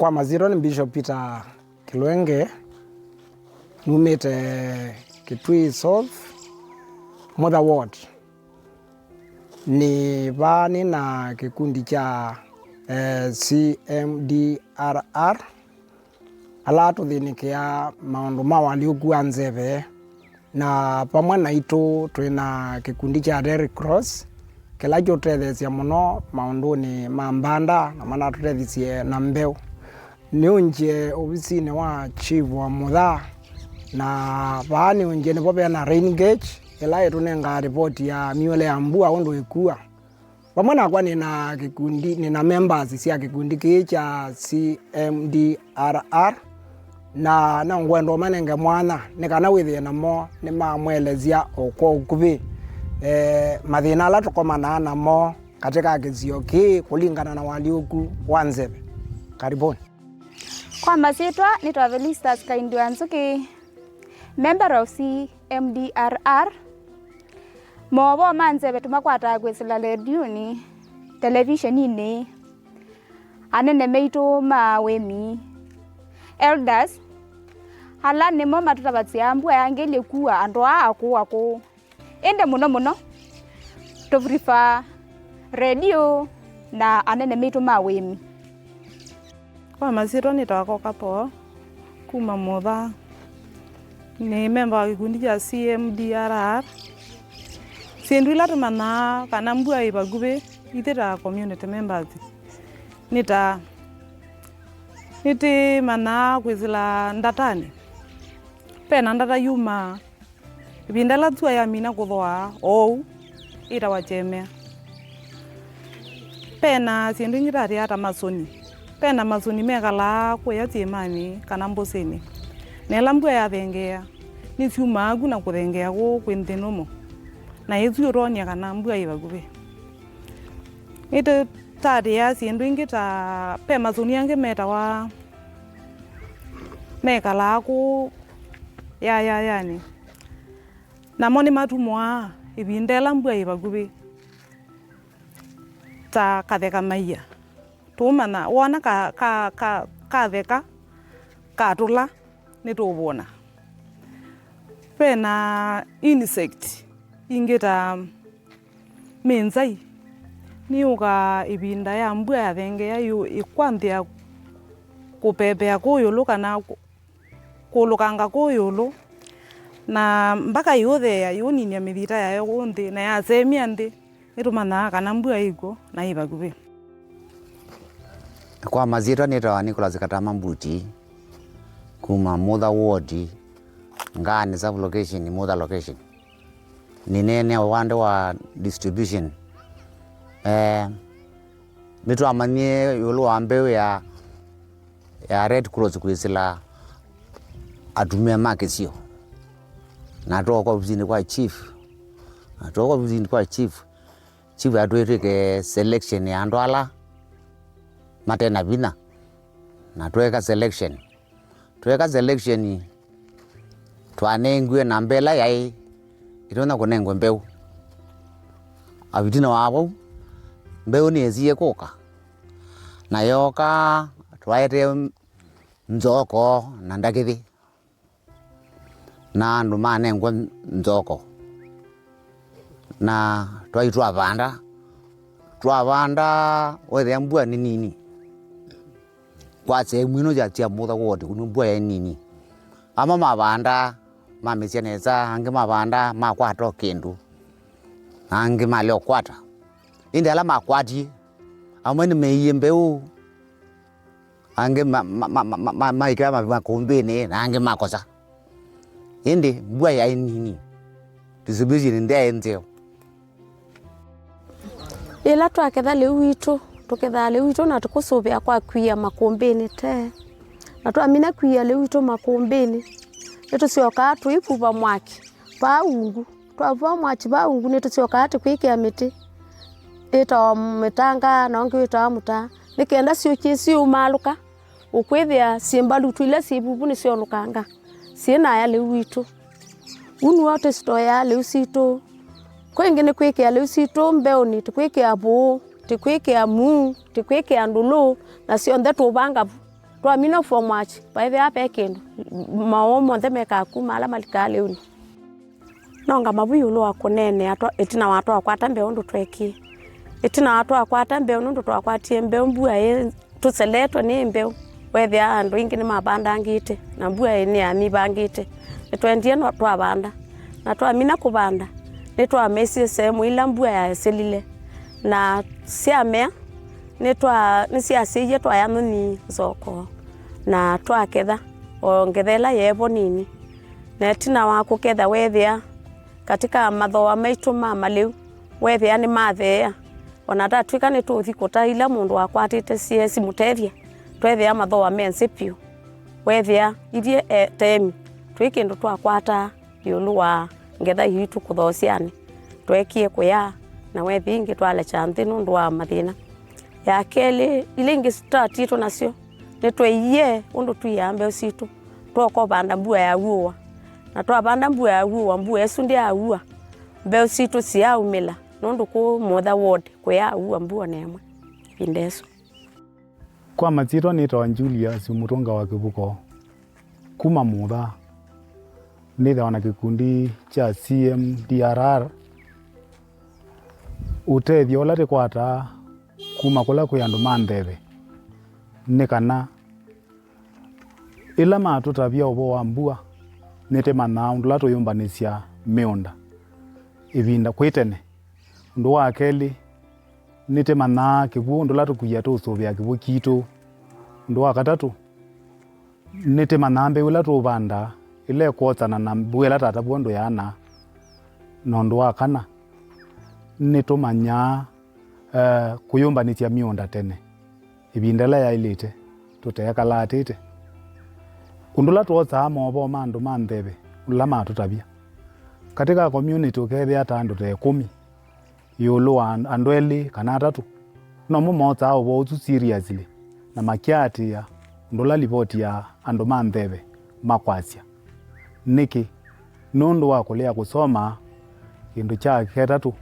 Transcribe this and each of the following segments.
Kwa maziro ni Bishop Peter Kilwenge, numite Kitui South, Mutha Ward. Ni vani na kikundi cha CMDRR. Ala tuthinikia maundu ma waliukua nzeve, na pamwe na itu twina kikundi cha Red Cross kila chotethesia muno maunduni ma mbanda na mana tutethesie na mbeu. Ni unje ofisini wa chief wa Mutha, na vani unje nipo na rain gauge ila itunenga report ya miole ya mbua undu ikua. Pamwe na kwa nina kikundi, nina members sia kikundi cha CMDRR, na ngwendo manenge mwana nikana withie namo ni mamwelezia okwo ukuvi mathina ala tukomana namo katika kizio ki kulingana na waliuku wanzeve. Karibuni. Kwa masitwa ni Travelistas Kaindi Wanzuki, member of CMDRR. Mobo manzeve tumakwata kwesila redioni, televisionini, anene meitu mawemi, elders, hala nimo matutabatia mbua yangeli kuwa andoa ako. Ende muno, tufrifa radio na anene meitu mawemi. Kwa masitwa ni tawako kapo, kuma Mutha, ni member wa kikundi cha CMDRR. Sendwila tumana kana mbua ibagube itera community members. Niti mana kwizila ndatani. Pena ndata yuma. Ibindala tuwa ya mina kuthwa ou ita wachemea. Pena sendu ngitari ata masoni. Pena masoni megala kwa timani kana mboseni. Nela mbua ya thengea. Nisiuma agu na kuthengea ko kwentenomo. Na yezu yoronya kana mbua ibagube. Ito tari ya siendu ingita pe mazuni yange meta wa mekala ako yani. Na moni matumwa ibindela mbua ibagube. Ta katheka maiya. Tumana wona katheka katula nitubona. Pena insect ingeta menzai niuka ibinda ya mbua ya thengea yu ikwanthia kupepea kuyulu kana kulukanga kuyulu na mpaka yothea yoninia mithita yayo gunthi na ya semia nthi itumana kana mbua iko na ibagube. Kwa maziro ni tawa Nicholas Katama Mbuti kuma Mutha Ward ngani sub location Mutha location. Ni nene wande wa distribution. Mitu amanye yulu ambeu ya Red Cross kuisila atumia makesio. Natoka kwa vizini kwa chief. Chief atuweke selection ya andwala matena vina. Natuweka selection. Tuweka selection tuanengwe na mbela yai itona kunengwe mbeu. Avitina wabo mbeu ni ezie koka. Na yoka twaete nzoko na ndakithi. Na nduma nengwe nzoko. Na twaitwa vanda. Twavanda wethe mbua ni nini. Kwa sehemu ino ya Mutha Ward kuni mbua ya nini. Ama mavanda mamesianeza ange mavanda makwata kindu. Ange maleo kwata. Indi ala makwati. Amweni meiye mbeu. Ange maikira makumbini na ange makosa. Indi mbua ya nini. Distribution ndia enzeo. Ila twaketha liu itu. Tuketha liu itu na tukusuvia kwa kuia makumbini te. Na tuamina kuia liu itu makumbini. Ito sioka tuipuva mwaki. Paungu. Tuapuva mwaki paungu nito sioka tukwikia miti. Ito mitanga na ongi ito amuta. Nikenda sioki umaluka. Ukwithia simbalu tuile sipupu ni siolukanga. Sina ya liu itu. Unu wote stoya liu sito. Kwengine kwikia liu sito mbeoni tukwikia buu. Tikwikia mu, tikwikia ndulu na sionde tubanga twamina form watch baithe ape kindu mao monthe mekakuma ala malikale uni nonga mabuyu lo kunene atwa itina watu akwata mbe undu tweki itina watu akwata mbe undu twakwatie mbe mbua ye tuseletwa ni mbe wethe andu ingi ni mabanda ngite na mbua ni ami bangite twendie no twabanda na twamina kubanda ni twamesi sehemu ila mbua ya selile na siamea ni siasiye twayamuni zoko na twaketha ongethela yebo nini na tina wako ketha wethia katika mathoa maitu mama liu wethia ni mathea ona tatwika ni tuthi kutaila mundu akwatite CS mutethia twethia mathoa mensipio wethia ithie temi twikindu twakwata yulu wa ngetha yitu kuthosiani twekie kuya na wethi ingi twale chanthi nundu wa mathina ya keli ilingi statito nasio netweiye undu tuyambe usitu twoko banda mbua ya uwa na twabanda mbua ya uwa mbua esu ndi ya uwa mbe usitu sia umila nundu ku mother ward kuya uwa mbua nemwe pindeso kwa matiro ni to Julius Mutunga wa Kibuko kuma Mutha nitha wana kikundi cha CMDRR utethio ulate kwata kuma kula kwi andu mantheve ni kana ila matutavia uvo wa mbua nite mana undula tuyumbanisya miunda ivinda kwitene undu wa keli nite mana kivu undula tukuya tusuvia kivu kitu undu wa katatu nite mana mbe ula tuvanda ile kuotana na mbwela tata bwondo yana nondu wa kana nitumanya kuyumbanisya miunda tene ibindela ya ilite tutekalatite undula tuoza mobo mandu mantheve ula matutavia katika community ukethia ata andu te 10 yulu andu eli kana atatu no mumoza abo utu seriously na makiatia undula ripoti ya andu mantheve makwasya niki nundu wa kulia kusoma kindu cha ketatu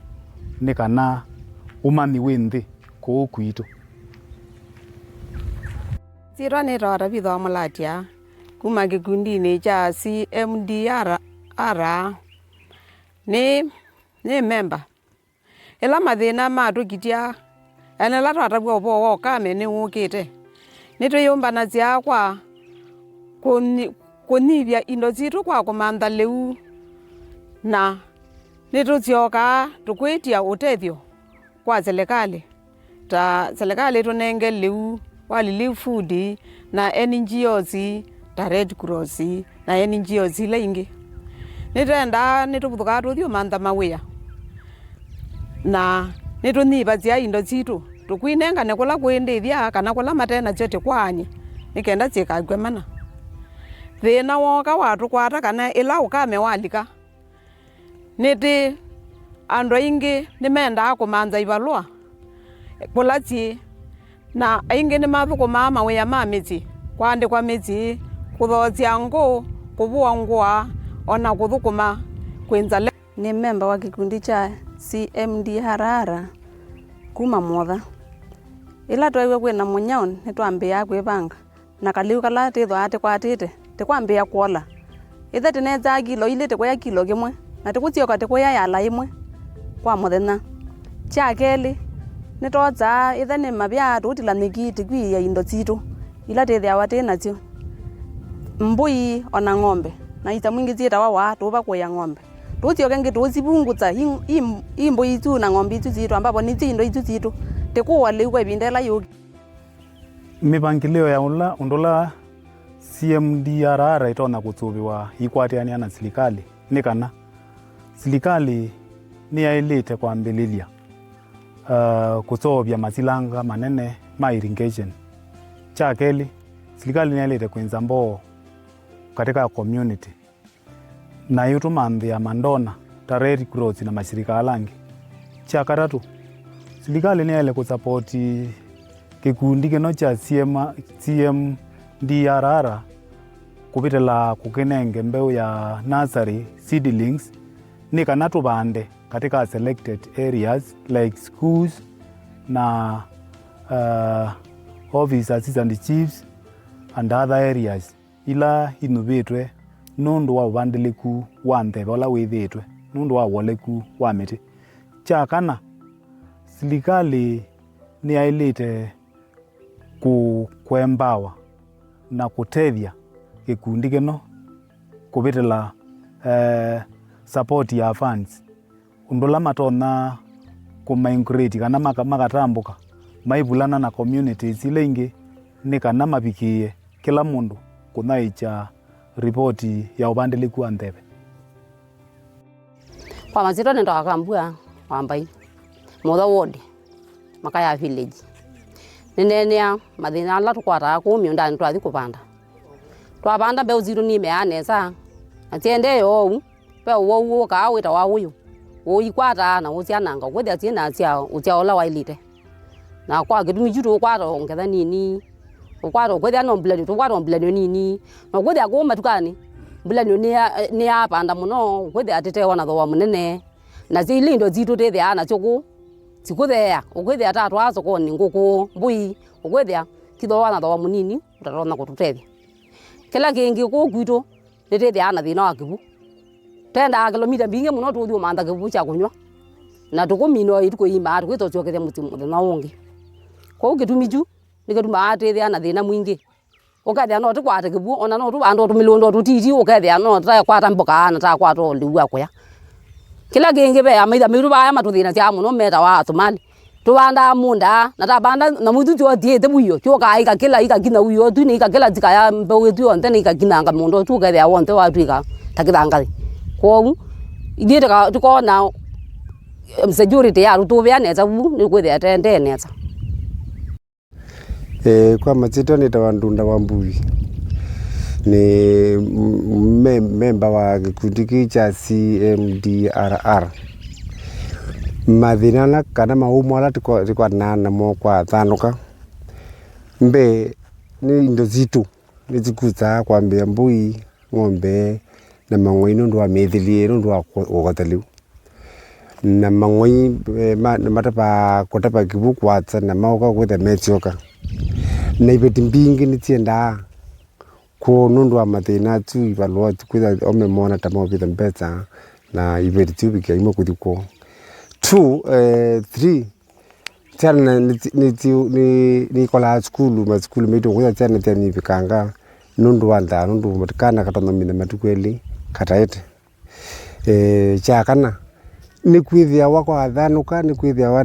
ni kana umami winthi kuu kwitu Sirwa ni rora bitho mulatia kuma gikundini cha CMDRR ni member ela mathina matukitia ene la twatagwa ubo wo kame ni ukite nituyumbana cia kwa kunivya indo zitu kwa kumantha liu na nituzioka tukwitia utethio kwa serikali ta serikali tunenge liu wali food na NGOs ta Red Cross na NGOs laingi nitenda nitubuthuka tuthio mantha mawia na nituniva cia indo zitu tukwinengane kula kwindithia kana kula matena chote kwanye nikenda cikagwe mana thina woka watu kwata kana ila ukame walika niti andu aingi nimenda kumantha ivalua kulati na aingi ni mathukuma mawia ma miti kwandikwa miti kuthotia ngu kuvua ngua ona kuthukuma kwinza ni member wa kikundi cha CMDRR kuma Mutha ila twaiwe kwina munyao nitwambia kwivanga na kaliu kala tithwa ati kwatite tikwambia kuola ithe tineza kilo ile tikwaya kilo kimwe na tikutioka tikwaya yala imwe kwa muthenya cha keli nitoza ithe ni mabia tutila nikiti kwi ya indo zitu ila tithia wati nacio mbui ona ng'ombe na ita mwingi zieta wa tuba kwa ya ng'ombe tutioke ngi tuzibungutsa mbui tu na ng'ombe tu zitu ambapo ni indo itu zitu tikuwa liwa ibindela yuki mipangilio ya undula CMDRR itona kutsuviwa ikwatiania na serikali ni kana serikali ni yailite kwambililia kutsovya masilanga manene ma irrigation cha keli serikali ni yailite kwinza mboo katika community na yutu manthi ya mandona ta Red Cross na mashirika alangi cha katatu serikali ni yaile kusapoti kikundi kino cha CMDRR kupitila kukinenge mbeu ya nursery seedlings ni kana tubande katika selected areas like schools na office assistant chiefs and other areas ila inuvitwe nundu wa uvandiliku wa ntheve ula withitwe nundu wa woleku wa miti. Cha kana serikali ni ailite kwembawa na kutethia gikundi kino kuvitila support ya funds undula matona kumaingrate kana magatambuka maivulana na communities ile ingi ni kana mapikie kila mundu kunaicha ripoti ya uvandiliku wa ntheve. Kwa mazito nenda wakambua wambai Mutha ward makaya village ninenea mathina ala tukwata ku miundani twathi kupanda twapanda mbeu ziru ni meanesa atiende yo pe wo ka wita wa uyu uikwata na uciananga kwethia ciena cia uciaola wailite na kwa gitumi jitu kwata ongetha nini ukwata kwethia no blend tukwata blend nini no kwethia ku matukani blend ni apanda muno kwethia atete wana tho munene na zilindo zitu tethia na choku sikuthea ukwethia tatu asokoni nguku mbui ukwethia kitho wana tho munini utarona kututethia kila kingi ku gwitu nitethia na thina wa kibu tenda kilomita bingi muno tuthi umanda kibu cha kunywa na tukumino ituko ima twito chokethia muthina ungi kwa ugitumiju nikatuma atethia na thina mwingi ukathia no tukwate kibu ona no tubando tumilundo tutiti ukathia no ta kwata mboka na ta kwato liwa kwa kila kingi be amaitha miru baya matuthina cia muno meta wa atumali tubanda munda na tabanda na muthu tio thiete buyo choka ika kila ika kina uyo tu ni ika kila tika ya mbewe tu onte ni ika kinanga mundo tu kathia wonte wa twika takithanga kwa igite ka tukona security ya rutuvia neza bu ni kwithia tende neza. Kwa mazito ni tawandunda wa mbui ni memba wa gikundi cha CMDRR mathina kana maumo ala tikwa nana mo kwa thanuka mbe ni indo zitu nizikuza kwambia mbui ng'ombe na mang'oi nundu wa mithilie nundu wa ugotheliu na mang'oi matapa kutapa kibu kwatsa na mauka kwitha metioka na ibeti mbingi nitienda ko nundu wa mathina tu ibalwa kwitha ome mona tamo bitha mbetsa na ibeti tu bikia imo kuthiko 3 tena ni kola school meto kwitha tena ni bikanga nundu wa nda nundu matikana katona mina matukweli kataete cha kana ni kwithia wako athanuka ni kwithia wa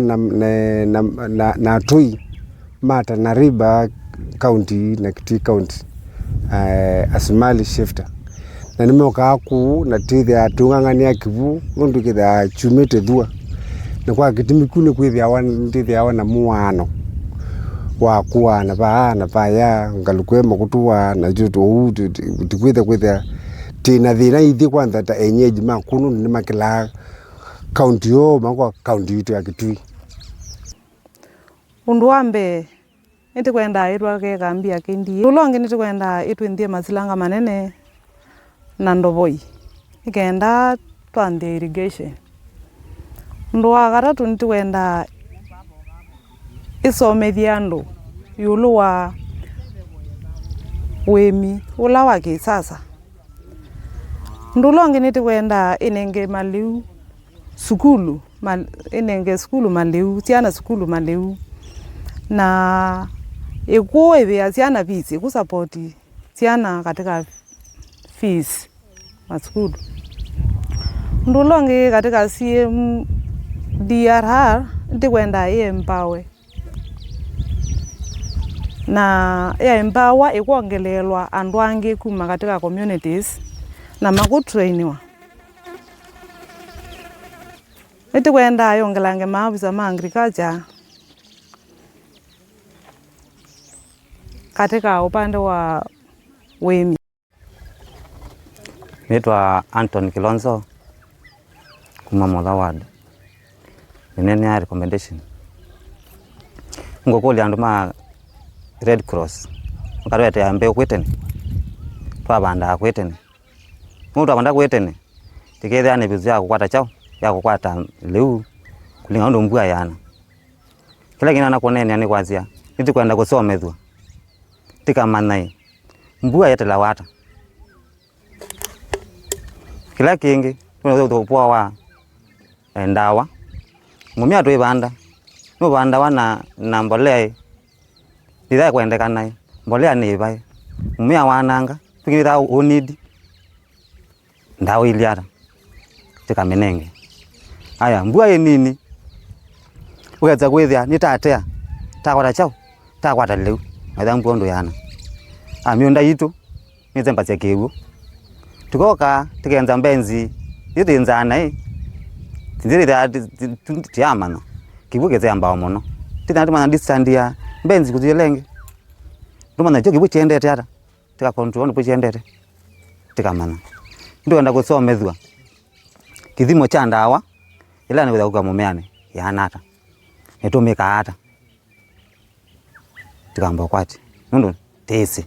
na tui mata na riba county na Kitui county asimali shifter na nimeoka ku na tithia tungangania kivu nundu kitha chumete thua na kwa kitimi kune kwithia wa tithia wa na muano wa kuwa na pa ya ngalukwe makutua na juto kwithia tina thina ithi kwanza ta enyeji makunu ni makila county yo makwa county itu ya Kitui. Undu wambe niti kwenda itwa ke kambia kindi ulonge niti kwenda itu ndie masilanga manene na ndovoi ikenda twande irrigation undu wa gatatu niti kwenda isomethia andu yulu wa wemi ula wa kisasa undu ulonge niti kwenda inenge maliu sukulu inenge skulu maliu ciana skulu maliu na ikuwe ya ciana visi kusapoti ciana katika fees maskulu ndulongi katika CMDRR ndikwenda empower na empower ikuongelelwa andu angi kuma katika communities na makutrainiwa ndikwenda yongelange maafisa ma agriculture katika upande wa wemi. Naitwa Anton Kilonzo kuma Mutha ward. Nene ya recommendation. Ngokoli andu ma Red Cross. Ngarwete ambe kwetene. Twabanda kwetene. Mundu abanda kwetene. Tikethia ne bizu ya kukwata chao, ya kukwata leu kulinga ndo mbua yana. Kila kina na konene ani kwazia. Niti kwenda kusomethwa. Tika manai mbua yetela wata kila kingi tupoa wa ndawa mumia tu ibanda no banda wana na mbolea ndira kwendekana mbolea ni bai mumia wananga tukira onidi ndawa iliara tikamenenge aya mbua yenini ukaza kwithia nitatea takwata chao takwata leu atha mbondo yana amionda itu nizemba zekewu tukoka tikenza mbenzi yithinzana tinziri tiamana kibuke zamba muno tina tumana distandia mbenzi kuzilenge tumana joki buchendete ata tika control buchendete tikamana ndio enda kusomethwa kithimo cha ndawa ila ni kuga mumeane yanata netumika ata tikamba kwati nundu tese